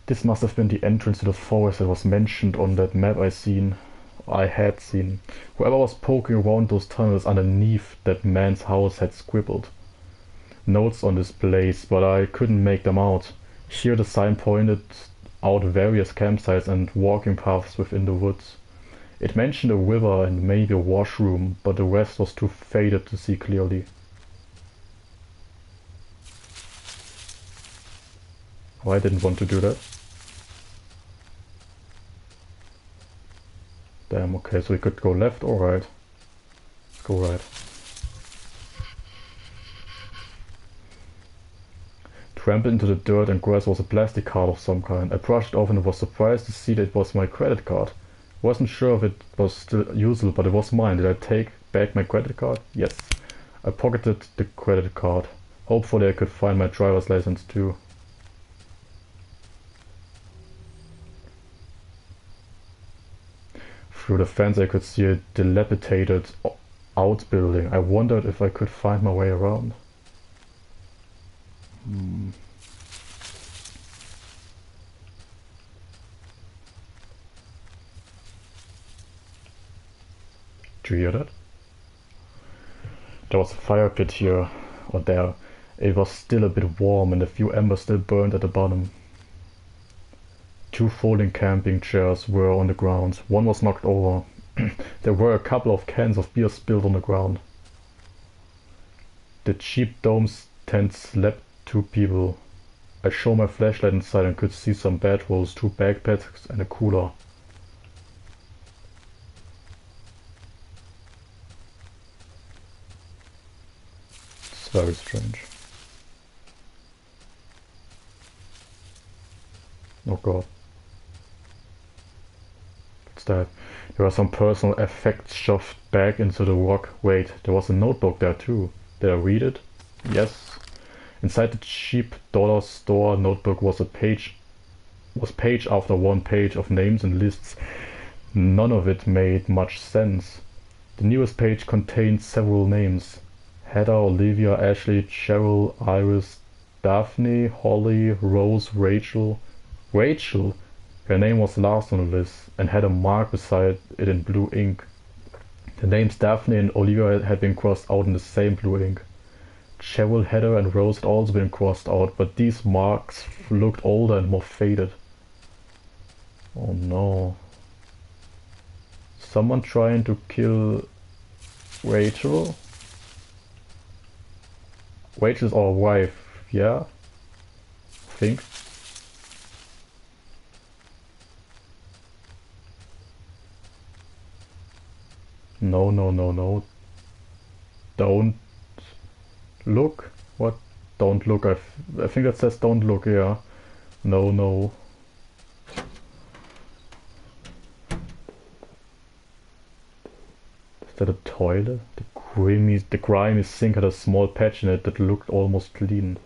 This must have been the entrance to the forest that was mentioned on that map I had seen. Whoever was poking around those tunnels underneath that man's house had scribbled notes on this place, but I couldn't make them out. Here the sign pointed out various campsites and walking paths within the woods. It mentioned a river and maybe a washroom, but the rest was too faded to see clearly. Oh, I didn't want to do that. Damn, okay, so we could go left or right. Let's go right. Trampled into the dirt and grass was a plastic card of some kind. I brushed it off and was surprised to see that it was my credit card. Wasn't sure if it was still usable, but it was mine. Did I take back my credit card? Yes. I pocketed the credit card. Hopefully I could find my driver's license too. Through the fence I could see a dilapidated outbuilding. I wondered if I could find my way around. Do you hear that? There was a fire pit here, or there. It was still a bit warm and a few embers still burned at the bottom. Two folding camping chairs were on the ground. One was knocked over. There were a couple of cans of beer spilled on the ground. The cheap dome's tent slept two people. I shone my flashlight inside and could see some bedrolls, two backpacks and a cooler. It's very strange. Oh god. What's that? There are some personal effects shoved back into the rock. Wait, there was a notebook there too. Did I read it? Yes. Inside the cheap dollar store notebook was page after one page of names and lists. None of it made much sense. The newest page contained several names. Heather, Olivia, Ashley, Cheryl, Iris, Daphne, Holly, Rose, Rachel. Rachel? Her name was last on the list and had a mark beside it in blue ink. The names Daphne and Olivia had been crossed out in the same blue ink. Cheryl, Heather and Rose had also been crossed out, but these marks looked older and more faded. Oh no. Someone trying to kill Rachel? Rachel's our wife, yeah? I think. No, no, no, no. Don't look? What? Don't look. I think that says don't look, yeah. No, no. Is that a toilet? The grimy sink had a small patch in it that looked almost clean.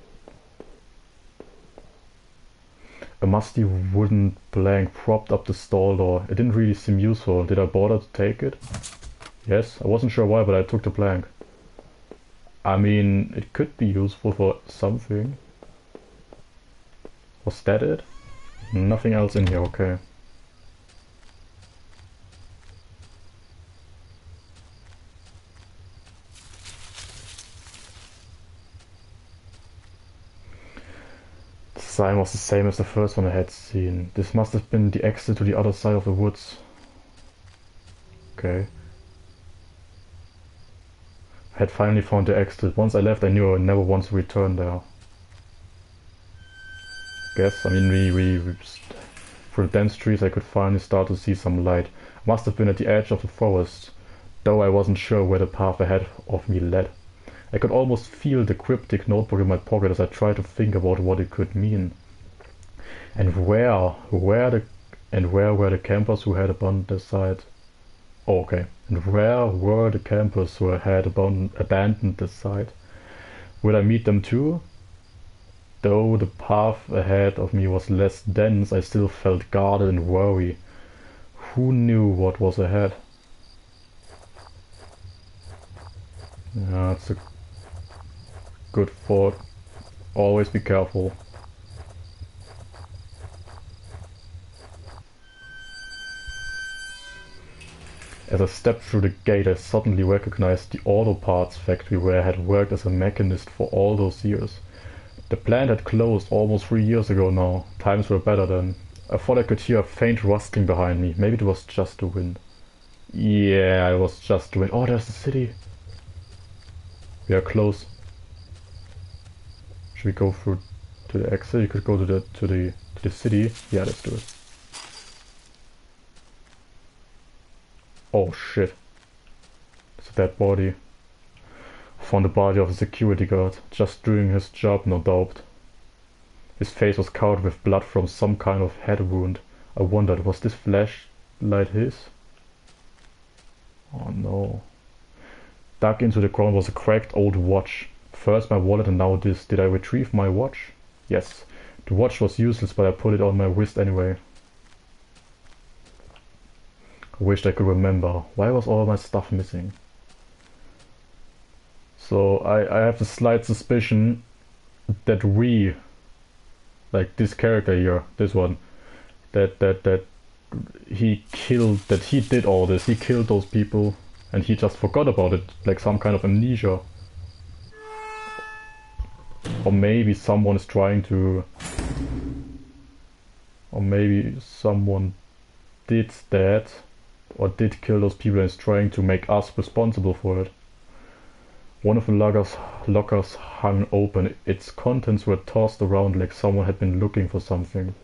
A musty wooden plank propped up the stall door. It didn't really seem useful. Did I bother to take it? Yes, I wasn't sure why, but I took the plank. I mean, it could be useful for something. Was that it? Nothing else in here, okay. The sign was the same as the first one I had seen. This must have been the exit to the other side of the woods. Okay. I had finally found the exit. Once I left I knew I would never want to return there. Guess, I mean we through the dense trees I could finally start to see some light. Must have been at the edge of the forest, though I wasn't sure where the path ahead of me led. I could almost feel the cryptic notebook in my pocket as I tried to think about what it could mean. And where were the campers who had abandoned their site? Oh, okay. And where were the campers who had abandoned the site? Would I meet them too? Though the path ahead of me was less dense, I still felt guarded and wary. Who knew what was ahead? Yeah, that's a good thought. Always be careful. As I stepped through the gate, I suddenly recognized the auto parts factory where I had worked as a mechanist for all those years. The plant had closed almost 3 years ago now. Times were better then. I thought I could hear a faint rustling behind me. Maybe it was just the wind. Yeah, it was just the wind. Oh, there's the city. We are close. Should we go through to the exit? You could go to the city. Yeah, let's do it. Oh shit. It's a dead body. Found the body of a security guard, just doing his job, no doubt. His face was covered with blood from some kind of head wound. I wondered, was this flashlight his? Oh no. Dug into the ground was a cracked old watch. First my wallet and now this. Did I retrieve my watch? Yes. The watch was useless, but I put it on my wrist anyway. I wished I could remember. Why was all my stuff missing? So I have a slight suspicion that we, like this character here, this one, that he did all this. He killed those people and he just forgot about it, like some kind of amnesia. Or maybe someone is trying to, or maybe someone did that or did kill those people and is trying to make us responsible for it. One of the lockers hung open. Its contents were tossed around like someone had been looking for something.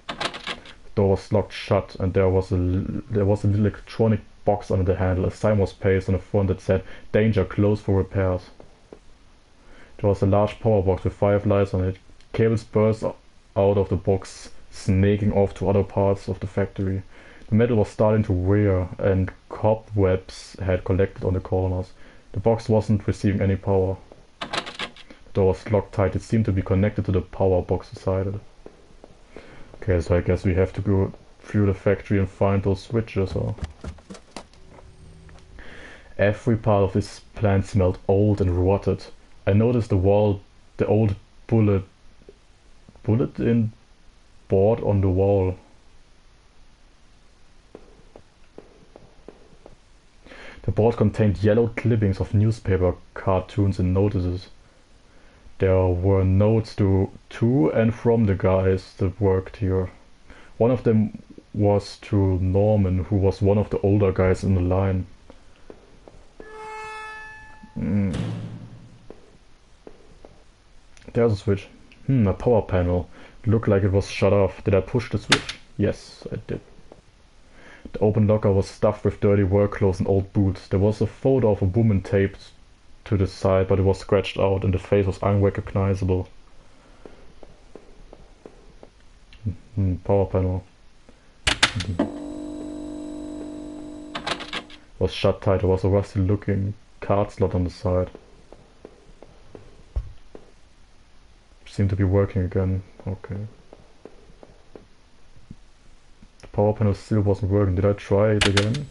The door was locked shut and there was an electronic box under the handle. A sign was pasted on the front that said, "Danger, closed for repairs." There was a large power box with 5 lights on it. Cables burst out of the box, snaking off to other parts of the factory. The metal was starting to wear and cobwebs had collected on the corners. The box wasn't receiving any power. The door was locked tight. It seemed to be connected to the power box beside it. Okay, so I guess we have to go through the factory and find those switches. Or every part of this plant smelled old and rotted. I noticed the old bulletin board on the wall. The board contained yellow clippings of newspaper cartoons and notices. There were notes to and from the guys that worked here. One of them was to Norman, who was one of the older guys in the line. There's a switch. A power panel. Looked like it was shut off. Did I push the switch? Yes, I did. The open locker was stuffed with dirty work clothes and old boots. There was a photo of a woman taped to the side, but it was scratched out and the face was unrecognizable. Power panel. Was shut tight. There was a rusty looking card slot on the side. Seemed to be working again. Okay. The power panel still wasn't working. Did I try it again?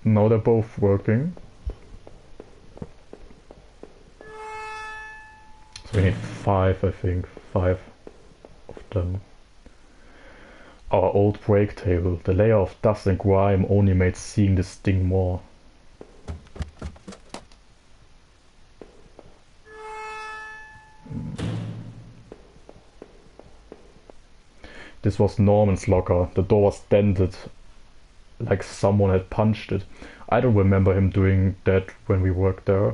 Now they're both working. So we need 5, I think. 5 of them. Our old break table. The layer of dust and grime only made seeing this sting more. This was Norman's locker. The door was dented, like someone had punched it. I don't remember him doing that when we worked there.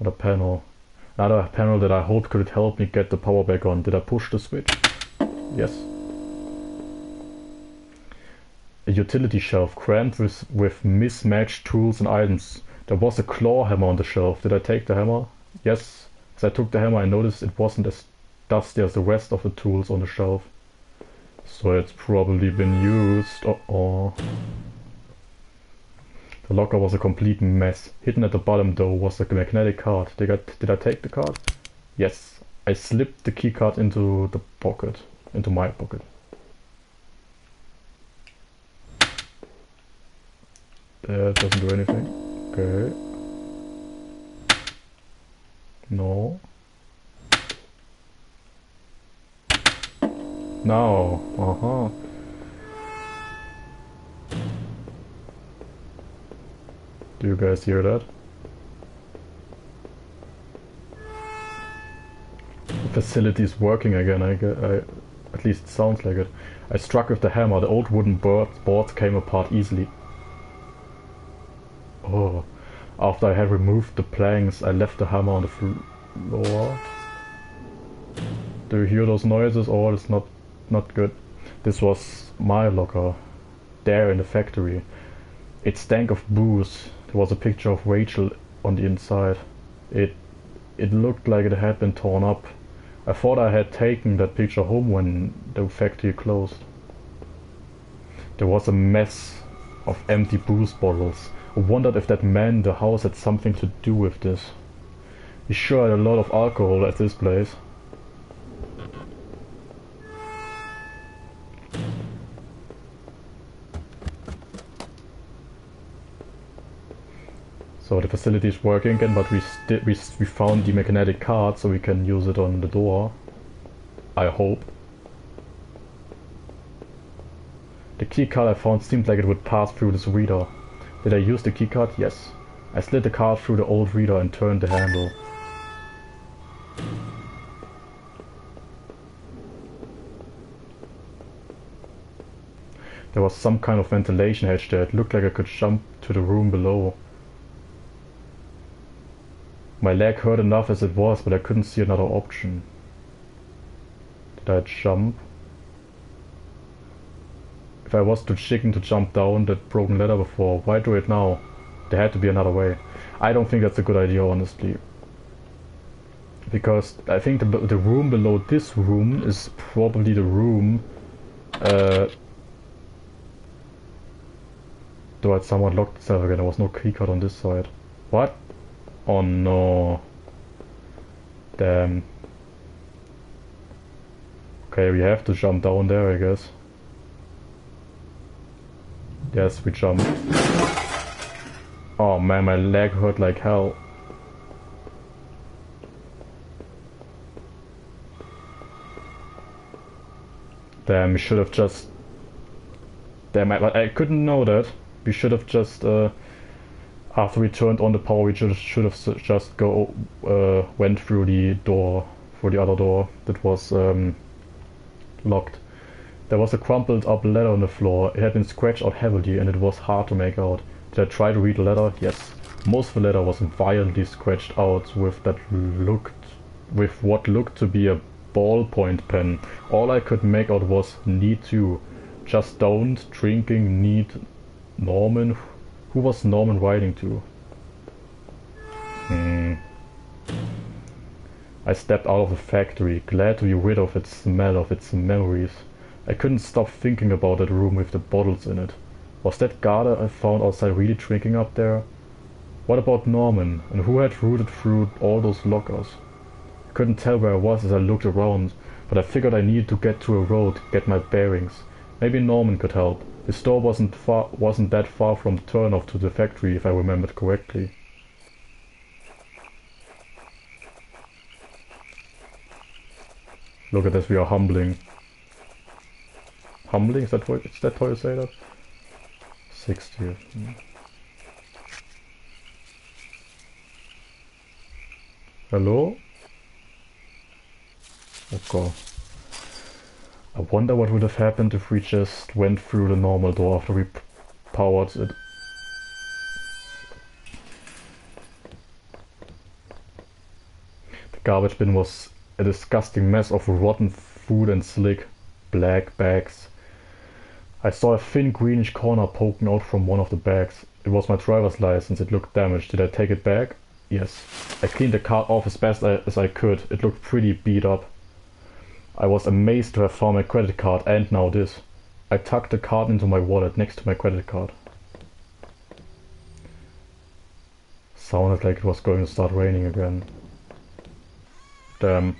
Another panel. Another panel that I hoped could help me get the power back on. Did I push the switch? Yes. A utility shelf crammed with mismatched tools and items. There was a claw hammer on the shelf. Did I take the hammer? Yes. As I took the hammer I noticed it wasn't as dusty as the rest of the tools on the shelf. So it's probably been used. The locker was a complete mess. Hidden at the bottom though was a magnetic card. Did I take the card? Yes. I slipped the key card into the pocket. Into my pocket. That doesn't do anything. Okay. No. Now. Uh-huh. Do you guys hear that? The facility is working again, at least it sounds like it. I struck with the hammer, the old wooden boards came apart easily. Oh, after I had removed the planks, I left the hammer on the floor. Do you hear those noises? Oh, it's not good. This was my locker, there in the factory. It stank of booze. There was a picture of Rachel on the inside. It looked like it had been torn up. I thought I had taken that picture home when the factory closed. There was a mess of empty booze bottles. I wondered if that man in the house had something to do with this. He sure had a lot of alcohol at this place. So the facility is working again, but we found the magnetic card, so we can use it on the door. I hope. The key card I found seemed like it would pass through this reader. Did I use the key card? Yes. I slid the card through the old reader and turned the handle. There was some kind of ventilation hatch there. It looked like I could jump to the room below. My leg hurt enough as it was, but I couldn't see another option. Did I jump? If I was too chicken to jump down that broken ladder before, why do it now? There had to be another way. I don't think that's a good idea, honestly. Because I think the room below this room is probably the room... Though it somewhat locked itself again, there was no keycard on this side. What? Oh no. Damn. Okay, we have to jump down there, I guess. Yes, we jumped. Oh man, my leg hurt like hell. Damn, we should have just... Damn, I couldn't know that. We should have just... after we turned on the power, we should have just went through the door, through the other door that was locked. There was a crumpled up letter on the floor. It had been scratched out heavily and it was hard to make out. Did I try to read the letter? Yes. Most of the letter was violently scratched out with what looked to be a ballpoint pen. All I could make out was need to. Just don't, drinking, need, Norman. Who was Norman writing to? I stepped out of the factory, glad to be rid of its smell, of its memories. I couldn't stop thinking about that room with the bottles in it. Was that Garda I found outside really drinking up there? What about Norman, and who had rooted through all those lockers? I couldn't tell where I was as I looked around, but I figured I needed to get to a road, get my bearings. Maybe Norman could help. His store wasn't that far from the turnoff to the factory, if I remembered correctly. Look at this, we are humbling. Humbling? Is that how you say that? 60. Hello? Oh god. I wonder what would have happened if we just went through the normal door after we powered it. The garbage bin was a disgusting mess of rotten food and slick black bags. I saw a thin greenish corner poking out from one of the bags. It was my driver's license. It looked damaged. Did I take it back? Yes. I cleaned the card off as best as I could. It looked pretty beat up. I was amazed to have found my credit card, and now this. I tucked the card into my wallet next to my credit card. Sounded like it was going to start raining again. Damn.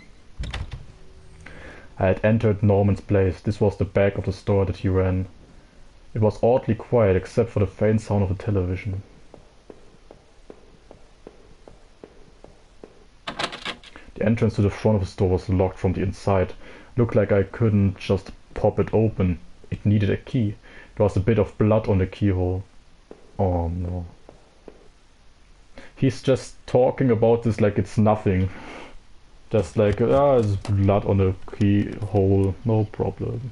I had entered Norman's place. This was the back of the store that he ran. It was oddly quiet except for the faint sound of the television. The The entrance to the front of the store was locked from the inside. Looked like I couldn't just pop it open. It needed a key. There was a bit of blood on the keyhole. Oh no. He's just talking about this like it's nothing. Just like, there's blood on the keyhole, no problem.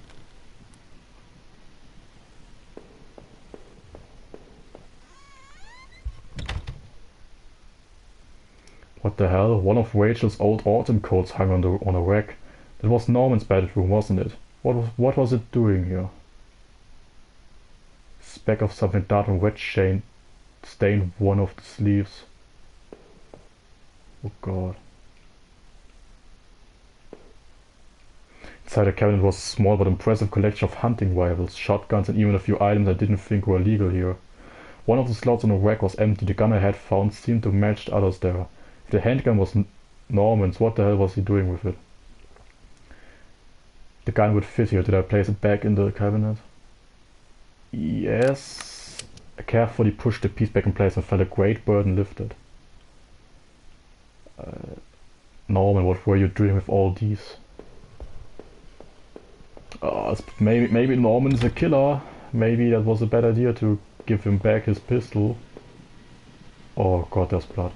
What the hell? One of Rachel's old autumn coats hung on a rack. That was Norman's bedroom, wasn't it? What was it doing here? Speck of something dark and wet stained one of the sleeves. Oh god. Inside the cabinet was a small but impressive collection of hunting rifles, shotguns, and even a few items I didn't think were legal here. One of the slots on the rack was empty. The gun I had found seemed to match the others there. If the handgun was Norman's, what the hell was he doing with it? The gun would fit here. Did I place it back in the cabinet? Yes. I carefully pushed the piece back in place and felt a great burden lifted. Norman, what were you doing with all these? Maybe Norman is a killer. Maybe that was a bad idea to give him back his pistol. Oh god, there's blood.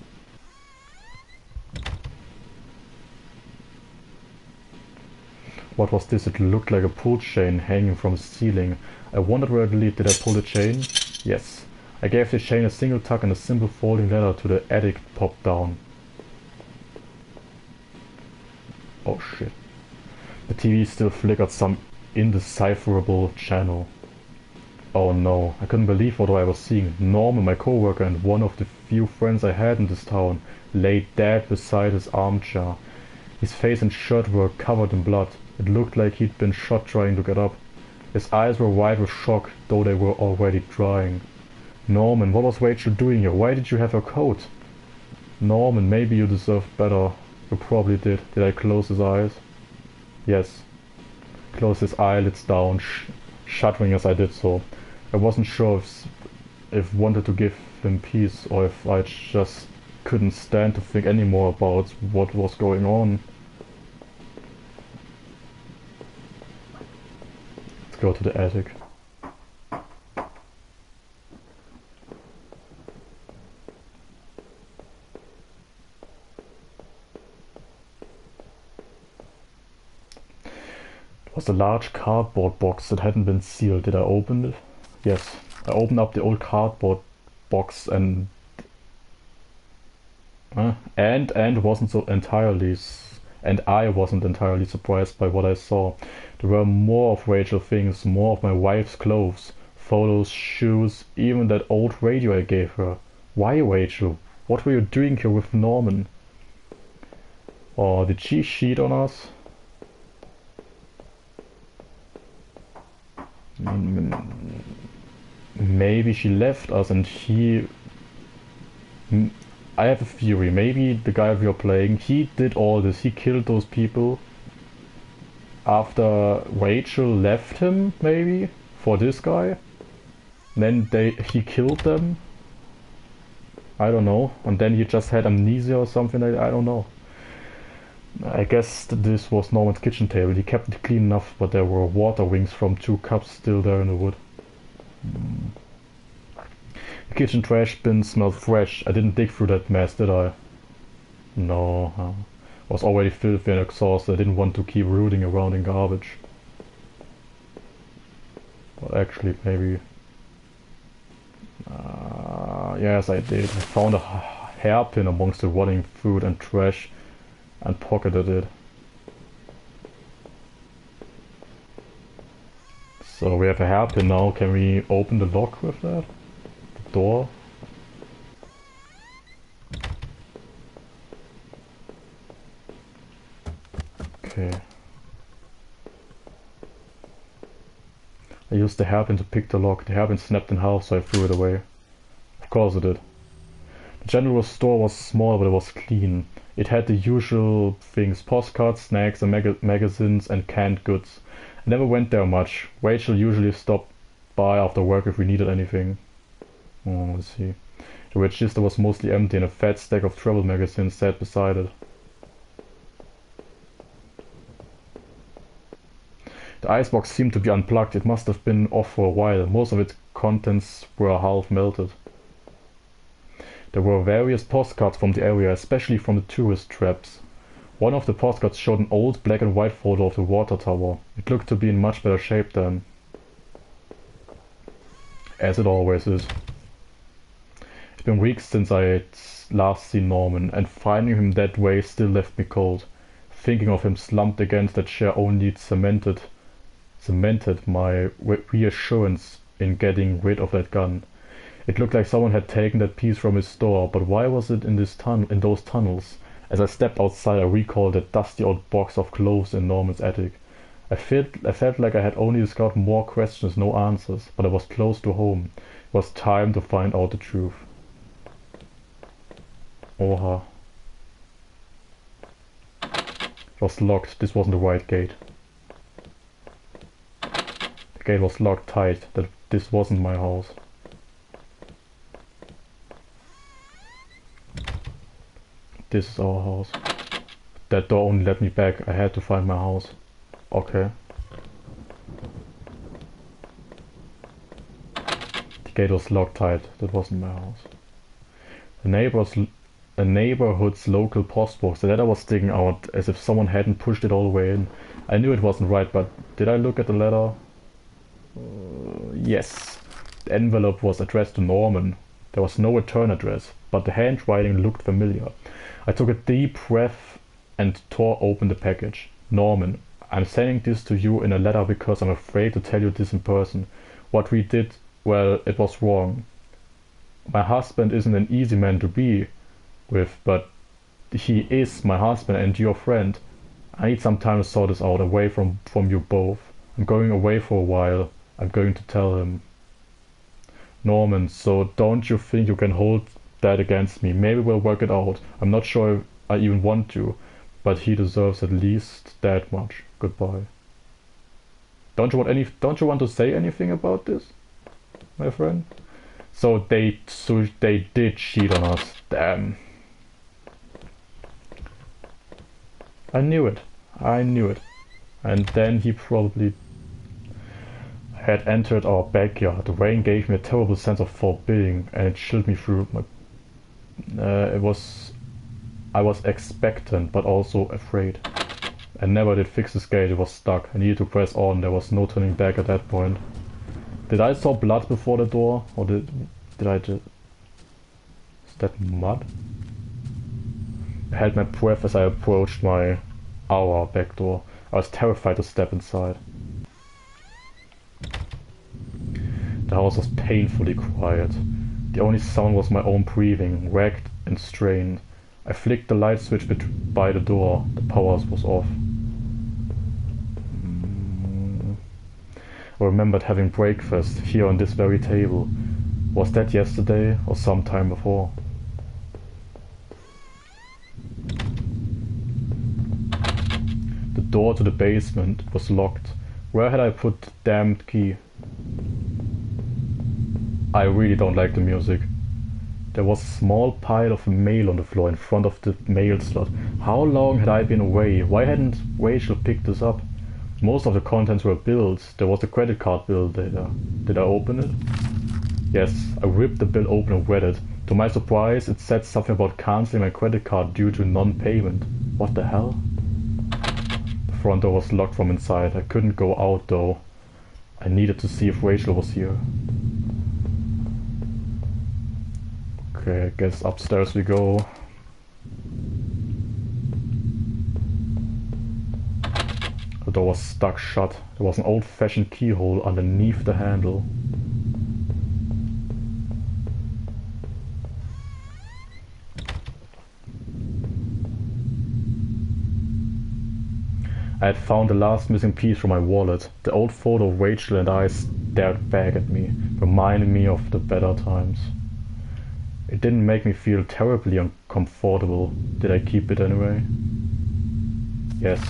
What was this? It looked like a pull chain hanging from the ceiling. I wondered where it led. Did I pull the chain? Yes. I gave the chain a single tug and a simple folding ladder to the attic popped down. Oh shit. The TV still flickered some indecipherable channel. Oh no, I couldn't believe what I was seeing. Norman, my coworker and one of the few friends I had in this town, lay dead beside his armchair. His face and shirt were covered in blood. It looked like he'd been shot trying to get up. His eyes were wide with shock, though they were already drying. Norman, what was Rachel doing here? Why did you have her coat? Norman, maybe you deserved better. You probably did. Did I close his eyes? Yes. Closed his eyelids down, shuddering as I did so. I wasn't sure if wanted to give him peace or if I just couldn't stand to think anymore about what was going on. Let's go to the attic. It was a large cardboard box that hadn't been sealed. Did I open it? Yes. I opened up the old cardboard box and I wasn't entirely surprised by what I saw. There were more of Rachel's things, more of my wife's clothes, photos, shoes, even that old radio I gave her. Why, Rachel? What were you doing here with Norman? Or did she cheat on us? Maybe she left us and he... I have a theory. Maybe the guy we are playing, he did all this. He killed those people after Rachel left him, maybe, for this guy. Then he killed them. I don't know. And then he just had amnesia or something like that. I don't know. I guess this was Norman's kitchen table. He kept it clean enough, but there were water wings from 2 cups still there in the wood. The kitchen trash bin smelled fresh. I didn't dig through that mess, did I? No. I was already filthy and exhausted. I didn't want to keep rooting around in garbage. Well, actually, maybe... yes, I did. I found a hairpin amongst the rotting food and trash and pocketed it. So we have a hairpin now. Can we open the lock with that? The door? Okay. I used the hairpin to pick the lock. The hairpin snapped in half, so I threw it away. Of course it did. The general store was small, but it was clean. It had the usual things: postcards, snacks, and magazines, and canned goods. I never went there much. Rachel usually stopped by after work if we needed anything. Oh, let's see. The register was mostly empty and a fat stack of travel magazines sat beside it. The icebox seemed to be unplugged. It must have been off for a while. Most of its contents were half melted. There were various postcards from the area, especially from the tourist traps. One of the postcards showed an old black and white photo of the water tower. It looked to be in much better shape then. As it always is. It's been weeks since I had last seen Norman, and finding him that way still left me cold. Thinking of him slumped against that chair only cemented my reassurance in getting rid of that gun. It looked like someone had taken that piece from his store, but why was it in those tunnels? As I stepped outside, I recalled that dusty old box of clothes in Norman's attic. I felt like I had only discovered more questions, no answers, but I was close to home. It was time to find out the truth. Oha. It was locked. This wasn't the right gate. The gate was locked tight. This wasn't my house. This is our house. That door only let me back. I had to find my house. Okay. The gate was locked tight. That wasn't my house. A neighborhood's local postbox. The letter was sticking out as if someone hadn't pushed it all the way in. I knew it wasn't right, but did I look at the letter? Yes. The envelope was addressed to Norman. There was no return address, but the handwriting looked familiar. I took a deep breath and tore open the package. Norman, I'm sending this to you in a letter because I'm afraid to tell you this in person. What we did, well, it was wrong. My husband isn't an easy man to be with, but he is my husband and your friend. I need some time to sort this out away from you both. I'm going away for a while. I'm going to tell him. Norman, so don't you think you can hold that against me? Maybe we'll work it out. I'm not sure if I even want to, but he deserves at least that much. Goodbye. Don't you want to say anything about this, my friend? So they did cheat on us. Damn. I knew it. And then he probably had entered our backyard. The rain gave me a terrible sense of foreboding, and it chilled me through my... I was expectant, but also afraid. I never did fix this gate. It was stuck. I needed to press on. There was no turning back at that point. Did I saw blood before the door? Or did I just... Is that mud? I held my breath as I approached our back door. I was terrified to step inside. The house was painfully quiet. The only sound was my own breathing, ragged and strained. I flicked the light switch by the door. The power was off. I remembered having breakfast here on this very table. Was that yesterday or some time before? The door to the basement was locked. Where had I put the damned key? I really don't like the music. There was a small pile of mail on the floor in front of the mail slot. How long had I been away? Why hadn't Rachel picked this up? Most of the contents were bills. There was a credit card bill there. Did I open it? Yes, I ripped the bill open and read it. To my surprise, it said something about cancelling my credit card due to non-payment. What the hell? The front door was locked from inside. I couldn't go out though. I needed to see if Rachel was here. Okay, I guess upstairs we go. The door was stuck shut. There was an old-fashioned keyhole underneath the handle. I had found the last missing piece from my wallet. The old photo of Rachel and I stared back at me, reminding me of the better times. It didn't make me feel terribly uncomfortable. Did I keep it anyway? Yes.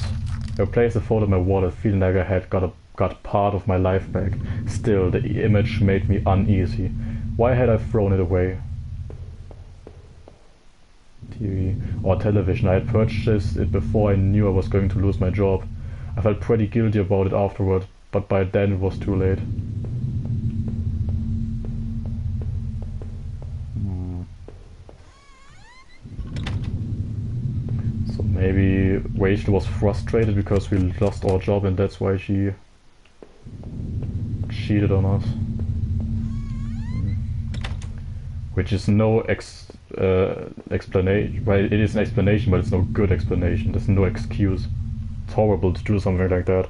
I replaced the photo in my wallet, feeling like I had got part of my life back. Still, the image made me uneasy. Why had I thrown it away? TV or television. I had purchased it before I knew I was going to lose my job. I felt pretty guilty about it afterward, but by then it was too late. So maybe Rachel was frustrated because we lost our job and that's why she cheated on us. Which is no explanation. Well, it is an explanation, but it's no good explanation. There's no excuse. It's horrible to do something like that.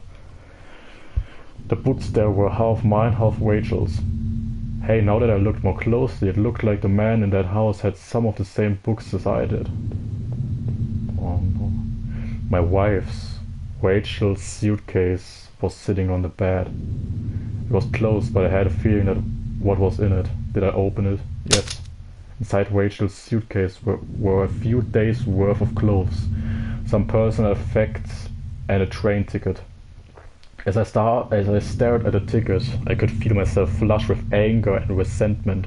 The books there were half mine, half Rachel's. Hey, now that I looked more closely, it looked like the man in that house had some of the same books as I did. Oh no. My wife's, Rachel's suitcase was sitting on the bed. It was closed, but I had a feeling that what was in it. Did I open it? Yes. Inside Rachel's suitcase were a few days' worth of clothes, some personal effects, and a train ticket. As I stared at the ticket, I could feel myself flush with anger and resentment.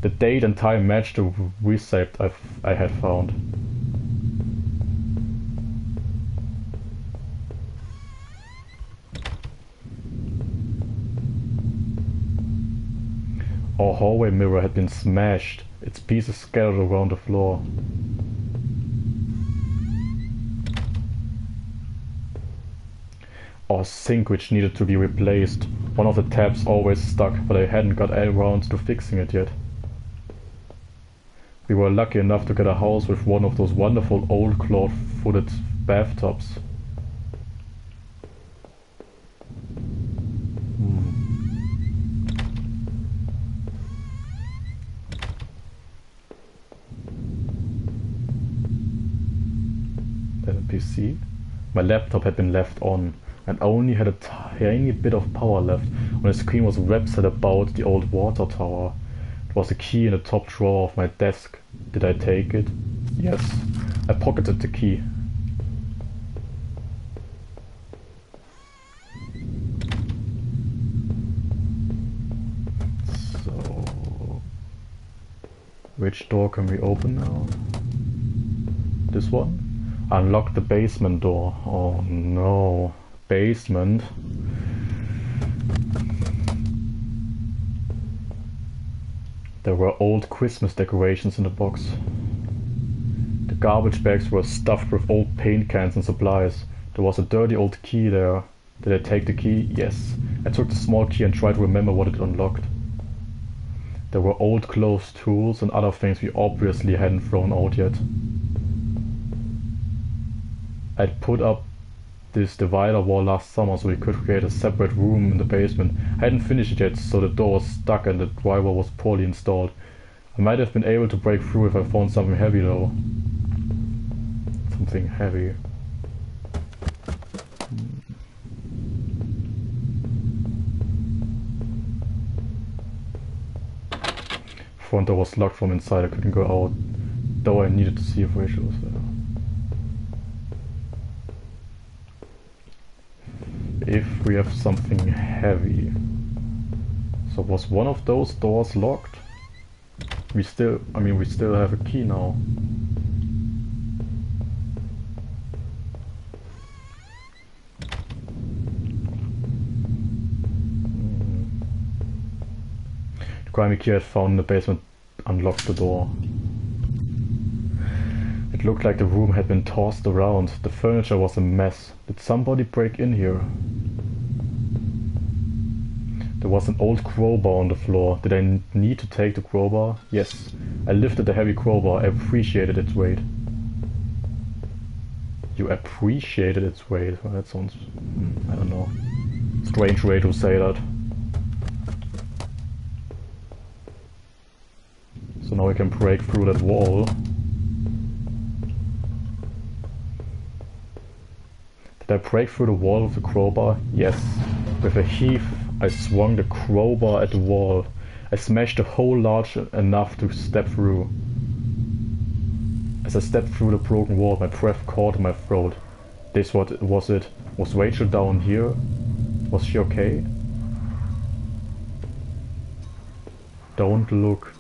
The date and time matched the receipt I had found. Our hallway mirror had been smashed, its pieces scattered around the floor. Our sink, which needed to be replaced. One of the taps always stuck, but I hadn't got around to fixing it yet. We were lucky enough to get a house with one of those wonderful old cloth-footed bathtubs. Then a PC. My laptop had been left on, and only had a tiny bit of power left when the screen was a website about the old water tower. There was a key in the top drawer of my desk. Did I take it? Yes. I pocketed the key. So... which door can we open now? This one? Unlock the basement door. Oh no. Basement. There were old Christmas decorations in the box. The garbage bags were stuffed with old paint cans and supplies. There was a dirty old key there. Did I take the key? Yes. I took the small key and tried to remember what it unlocked. There were old clothes, tools and other things we obviously hadn't thrown out yet. I'd put up this divider wall last summer so we could create a separate room in the basement. I hadn't finished it yet, so the door was stuck and the driver was poorly installed. I might have been able to break through if I found something heavy though. Something heavy. Front door was locked from inside, I couldn't go out, though I needed to see if Rachel was there. If we have something heavy. So was one of those doors locked? We still have a key now. The grimy key I had found in the basement unlocked the door. It looked like the room had been tossed around. The furniture was a mess. Did somebody break in here? There was an old crowbar on the floor. Did I need to take the crowbar? Yes. I lifted the heavy crowbar. I appreciated its weight. You appreciated its weight? Well, that sounds... I don't know. Strange way to say that. So now we can break through that wall. Did I break through the wall with the crowbar? Yes. With a heave, I swung the crowbar at the wall. I smashed the hole large enough to step through. As I stepped through the broken wall, my breath caught in my throat. This was it. Was Rachel down here? Was she okay? Don't look.